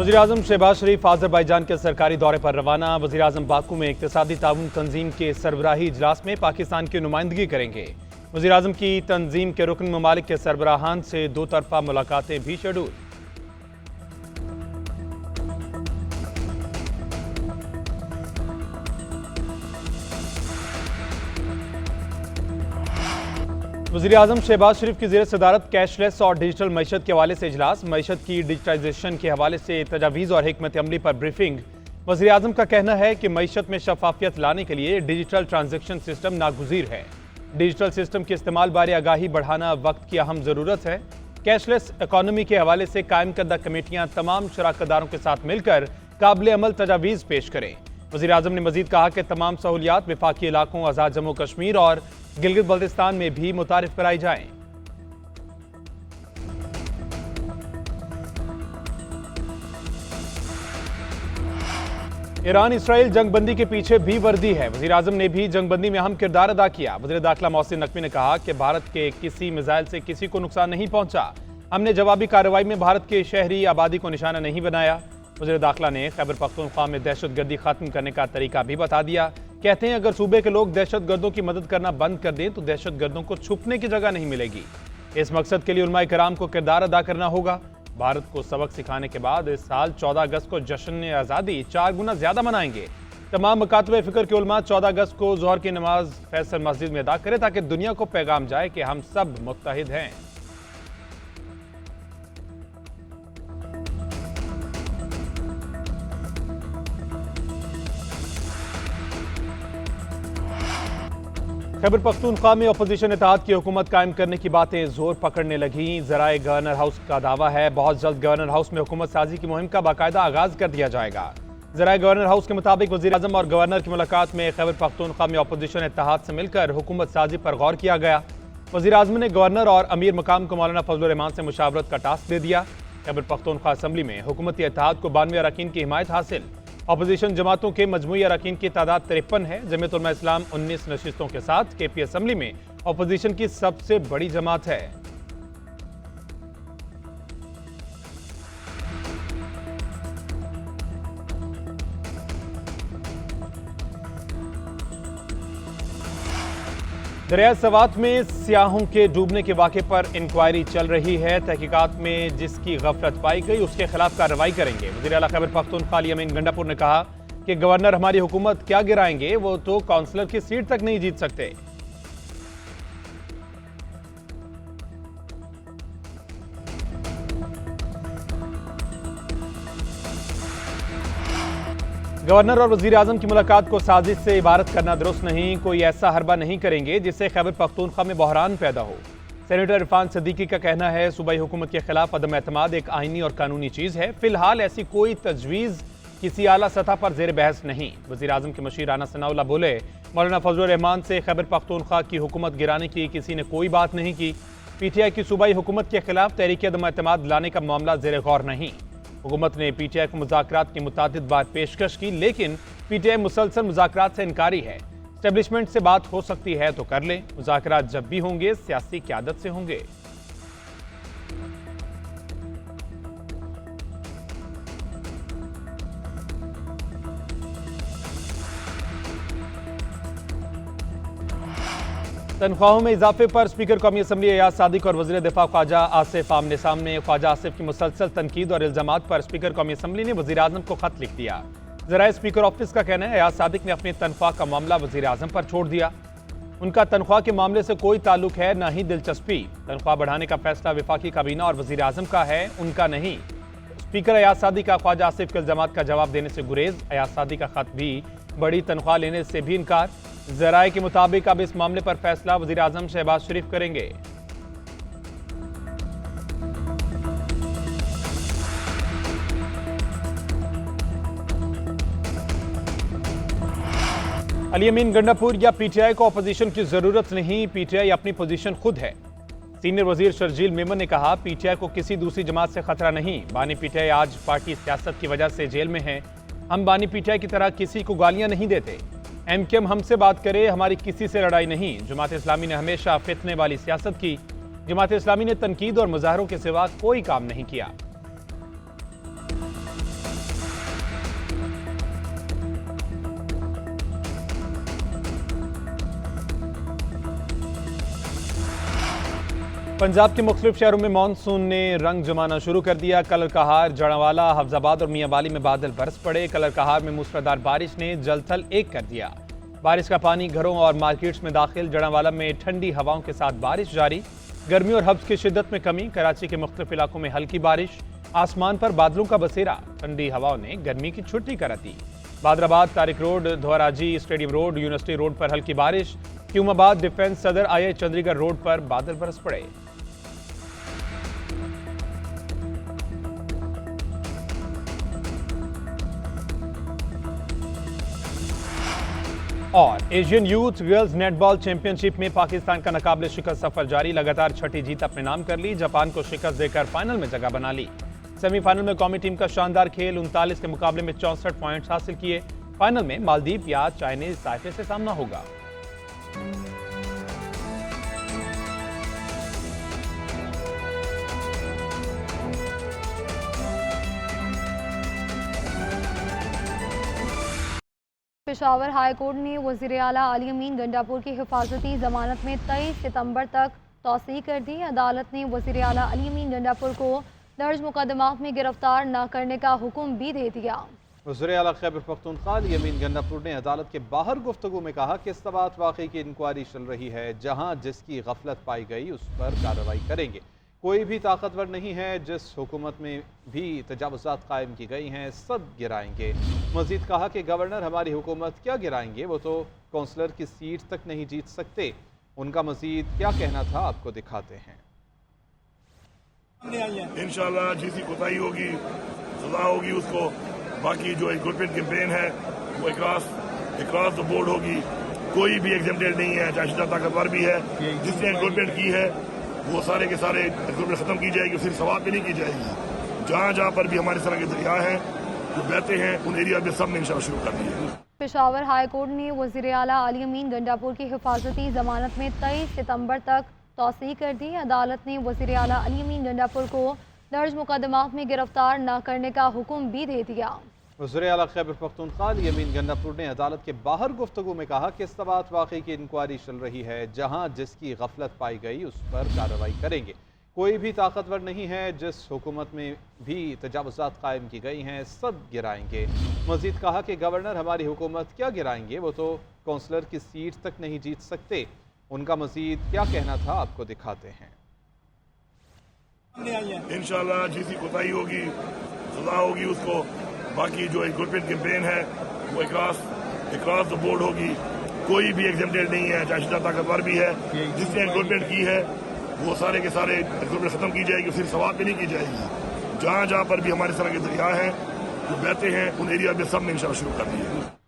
वज़ीर-ए-आज़म शहबाज शरीफ अज़रबैजान के सरकारी दौरे पर रवाना। वज़ीर-ए-आज़म बाकू में इक़्तिसादी ताउन तंजीम के सरबराही इजलास में पाकिस्तान की नुमाइंदगी करेंगे। वज़ीर-ए-आज़म की तंजीम के रुकन ममालिक के सरबराहान से दो तरफ़ा मुलाकातें भी शेड्यूल। वज़ीर-ए-आज़म शहबाज शरीफ की ज़ेर सदारत कैशलेस और डिजिटल मईशत के हवाले से इजलास। मईशत की डिजिटाइजेशन के हवाले से तजावीज़ और हिकमत अमली पर ब्रीफिंग। वज़ीर-ए-आज़म का कहना है कि मईशत में शफाफियत लाने के लिए डिजिटल ट्रांजेक्शन सिस्टम नागुज़ीर है। डिजिटल सिस्टम के इस्तेमाल बारे आगाही बढ़ाना वक्त की अहम ज़रूरत है। कैशलेस इकॉनमी के हवाले से कायम करदा कमेटियाँ तमाम शराकतदारों के साथ मिलकर काबिल अमल तजावीज़ पेश करें। वज़ीर-ए-आज़म ने मज़ीद कहा कि तमाम सहूलियात वफाकी इलाकों आज़ाद जम्मू कश्मीर और गिलगित बल्तिस्तान में भी मुतारिफ कराई जाएं। ईरान इसराइल जंगबंदी के पीछे भी वर्दी है। वज़ीर-ए-आज़म ने भी जंगबंदी में अहम किरदार अदा किया। वज़ीर दाखिला मोहसिन नकवी ने कहा कि भारत के किसी मिसाइल से किसी को नुकसान नहीं पहुंचा। हमने जवाबी कार्रवाई में भारत के शहरी आबादी को निशाना नहीं बनाया। वज़ीर दाखिला ने खैबर पख्तूनख्वा में दहशतगर्दी खत्म करने का तरीका भी बता दिया। कहते हैं अगर सूबे के लोग दहशतगर्दों की मदद करना बंद कर दें तो दहशतगर्दों को छुपने की जगह नहीं मिलेगी। इस मकसद के लिए उलमा कराम को किरदार अदा करना होगा। भारत को सबक सिखाने के बाद इस साल 14 अगस्त को जश्न आज़ादी 4 गुना ज्यादा मनाएंगे। तमाम मकातब फ़िक्र के उलमा 14 अगस्त को ज़ोहर की नमाज फैसल मस्जिद में अदा करें ताकि दुनिया को पैगाम जाए कि हम सब मुत्तहिद हैं। खैबर पख्तूनख्वा में अपोजिशन इत्तेहाद की हुकूमत कायम करने की बातें जोर पकड़ने लगी। ज़राए गवर्नर हाउस का दावा है बहुत जल्द गवर्नर हाउस में हुकूमत साजी की मुहिम का बाकायदा आगाज कर दिया जाएगा। ज़राए गवर्नर हाउस के मुताबिक वज़ीर-ए-आज़म और गवर्नर की मुलाकात में खैबर पख्तूनख्वा में अपोजिशन इत्तेहाद से मिलकर हुकूमत साजी पर गौर किया गया। वज़ीर-ए-आज़म ने गवर्नर और अमीर मकाम को मौलाना फजल रहमान से मुशावरत का टास्क दे दिया। खैबर पख्तूनख्वा असम्बली में हुकूमती इत्तेहाद को 92 अरकान की हिमायत हासिल। अपोजिशन जमातों के मजमूई अरकान की तादाद 53 है। जमीयत उलमा इस्लाम 19 नशिस्तों के साथ केपी असम्बली में अपोजिशन की सबसे बड़ी जमात है। दरिया सवात में सियाहों के डूबने के वाक़े पर इंक्वायरी चल रही है। तहकीकात में जिसकी गफलत पाई गई उसके खिलाफ कार्रवाई करेंगे। वज़ीर आला खैबर पख्तूनख्वा अली अमीन गंडापुर ने कहा कि गवर्नर हमारी हुकूमत क्या गिराएंगे, वो तो काउंसलर की सीट तक नहीं जीत सकते। गवर्नर और वज़ीर-ए-आज़म की मुलाकात को साजिश से इबारत करना दुरुस्त नहीं। कोई ऐसा हरबा नहीं करेंगे जिससे खैबर पख्तूनख्वा में बहरान पैदा हो। सेनेटर इरफान सिद्दीकी का कहना है सूबाई हुकूमत के खिलाफ अदम एतमाद एक आईनी और कानूनी चीज़ है। फिलहाल ऐसी कोई तजवीज़ किसी आला सतह पर जेर बहस नहीं। वज़ीर-ए-आज़म के मशीर राना सनाउल्लाह बोले मौलाना फजल रहमान से खैबर पख्तूनख्वा की हुकूमत गिराने की किसी ने कोई बात नहीं की। पीटीआई की सूबाई हुकूमत के खिलाफ तहरीक अदम एतमाद लाने का मामला जेर गौर नहीं। हुकूमत ने पीटीआई को मुज़ाकरात की मुतादिद बार पेशकश की लेकिन पीटीआई मुसलसल मुज़ाकरात से इनकारी है। एस्टेब्लिशमेंट से बात हो सकती है तो कर ले। मुज़ाकरात जब भी होंगे सियासी क़यादत से होंगे। तनख्वाहों में इजाफे पर स्पीकर कौमी असम्बली एयाज सादिक और वज़ीर दिफा ख्वाजा आसिफ आमने सामने। ख्वाजा आसिफ की मुसलसल तनकीद और इल्जामात पर स्पीकर कौमी असम्बली ने वज़ीर-ए-आज़म को खत लिख दिया। ज़राए स्पीकर ऑफिस का कहना है एयाज सादिक ने अपनी तनख्वाह का मामला वज़ीर-ए-आज़म पर छोड़ दिया। उनका तनख्वाह के मामले से कोई ताल्लुक है न ही दिलचस्पी। तनख्वाह बढ़ाने का फैसला वफाकी काबीना और वज़ीर-ए-आज़म का है, उनका नहीं। स्पीकर एयाज सादिक का ख्वाजा आसिफ के इल्जामात का जवाब देने से गुरेज। एयाज सादिक का खत भी बड़ी तनख्वाह लेने से भी इनकार। ज़राए के मुताबिक अब इस मामले पर फैसला वज़ीर-ए-आज़म शहबाज शरीफ करेंगे। अली अमीन गंडापुर या पीटीआई को अपोजिशन की जरूरत नहीं, पीटीआई अपनी पोजीशन खुद है। सीनियर वजीर शर्जील मेमन ने कहा पीटीआई को किसी दूसरी जमात से खतरा नहीं। बानी पीटीआई आज पार्टी सियासत की वजह से जेल में है। हम बानी पीटीआई की तरह किसी को गालियां नहीं देते। एमकेएम हमसे बात करे, हमारी किसी से लड़ाई नहीं। जमात इस्लामी ने हमेशा फितने वाली सियासत की। जमात इस्लामी ने तनकीद और मुजाहरों के सिवा कोई काम नहीं किया। पंजाब के मुख्तलिफ शहरों में मानसून ने रंग जमाना शुरू कर दिया। कलर कहार, जड़ावाला, हफ्जाबाद और मियांवाली में बादल बरस पड़े। कलर कहार में मूसलाधार बारिश ने जलथल एक कर दिया। बारिश का पानी घरों और मार्केट्स में दाखिल। जड़ावाला में ठंडी हवाओं के साथ बारिश जारी। गर्मी और हब्स की शिद्दत में कमी। कराची के मुख्तलिफ इलाकों में हल्की बारिश। आसमान पर बादलों का बसेरा। ठंडी हवाओं ने गर्मी की छुट्टी करा दी। Bahadurabad, Tariq road, Dhoraji, stadium road, university road पर हल्की बारिश। क्यूमाबाद, डिफेंस सदर, आई चंडीगढ़ रोड पर बादल बरस पड़े। और Asian youth girls netball championship में पाकिस्तान का नाकाबिले शिकस्त सफर जारी। लगातार छठी जीत अपने नाम कर ली। जापान को शिकस्त देकर फाइनल में जगह बना ली। सेमीफाइनल में कौमी टीम का शानदार खेल। 39 के मुकाबले में 64 पॉइंट्स हासिल किए। फाइनल में मालदीव या चाइनीज ताइपे से सामना होगा। पेशावर हाई कोर्ट ने वज़ीर आला अली अमीन गंडापुर की हिफाजती जमानत में 23 सितंबर तक तौसीह कर दी। अदालत ने वज़ीर आला अली अमीन गंडापुर को दर्ज मुकदमात में गिरफ्तार न करने का हुक्म भी दे दिया। वज़ीर आला खैबर पख्तूनख्वा अली अमीन गंडापुर ने अदालत के बाहर गुफ्तगू में कहा कि इस्तबात वाक़ई की इंक्वायरी चल रही है। जहाँ जिसकी गफलत पाई गई उस पर कार्रवाई करेंगे। कोई भी ताकतवर नहीं है। जिस हुकूमत में भी तजावुज़ात कायम की गई हैं सब गिराएंगे। मजीद कहा कि गवर्नर हमारी हुकूमत क्या गिराएंगे, वो तो काउंसलर की सीट तक नहीं जीत सकते। उनका मजीद क्या कहना था आपको दिखाते हैं। इंशाल्लाह जिसकी कोताही होगी सजा होगी उसको। बाकी जो रिक्रूटमेंट कैंपेन है वो अक्रॉस द बोर्ड होगी। कोई भी एग्जाम्प्टेड नहीं है, चाहे जितना ताकतवर भी है। जिसने रिक्रूटमेंट की है वो सारे के सारे रिक्रूटमेंट खत्म की जाएगी, सिर्फ सवाब पे नहीं की जाएगी। जहाँ जहाँ पर भी हमारे तरह के दरिया हैं जो बहते हैं उन एरिया में सब में इंशाल्लाह शुरू कर दिए। पेशावर हाई कोर्ट ने वज़ीर आला अली अमीन गंडापुर की हिफाजती जमानत में 23 सितंबर तक तौसीह कर दी। अदालत ने वज़ीर आला अली अमीन गंडापुर को दर्ज मुकदमात में गिरफ्तार न करने का हुक्म भी दे दिया। वज़ीर आला खैबर पख्तूनख्वा अली अमीन गंडापुर ने अदालत के बाहर गुफ्तगू में कहा कि इस्तबात वाक़ई की इंक्वायरी चल रही है। जहाँ जिसकी गफलत पाई गई उस पर कार्रवाई करेंगे। कोई भी ताकतवर नहीं है। जिस हुकूमत में भी तजावुज़ात कायम की गई हैं सब गिराएंगे। मजीद कहा कि गवर्नर हमारी हुकूमत क्या गिराएंगे, वो तो काउंसलर की सीट तक नहीं जीत सकते। उनका मजीद क्या कहना था आपको दिखाते हैं। इंशाल्लाह जिसकी कोताही होगी सजा होगी उसको। बाकी जो रिक्रूटमेंट कैंपेन है वो अक्रॉस द बोर्ड होगी। कोई भी एग्जाम्प्टेड नहीं है, चाहे जितना ताकतवर भी है। जिसने रिक्रूटमेंट की है वो सारे के सारे रिक्रूटमेंट खत्म की जाएगी, सिर्फ सवाब पे नहीं की जाएगी। जहाँ जहाँ पर भी हमारे तरह के दरिया हैं जो बहते हैं उन एरिया में सब में इंशाल्लाह शुरू कर दिए।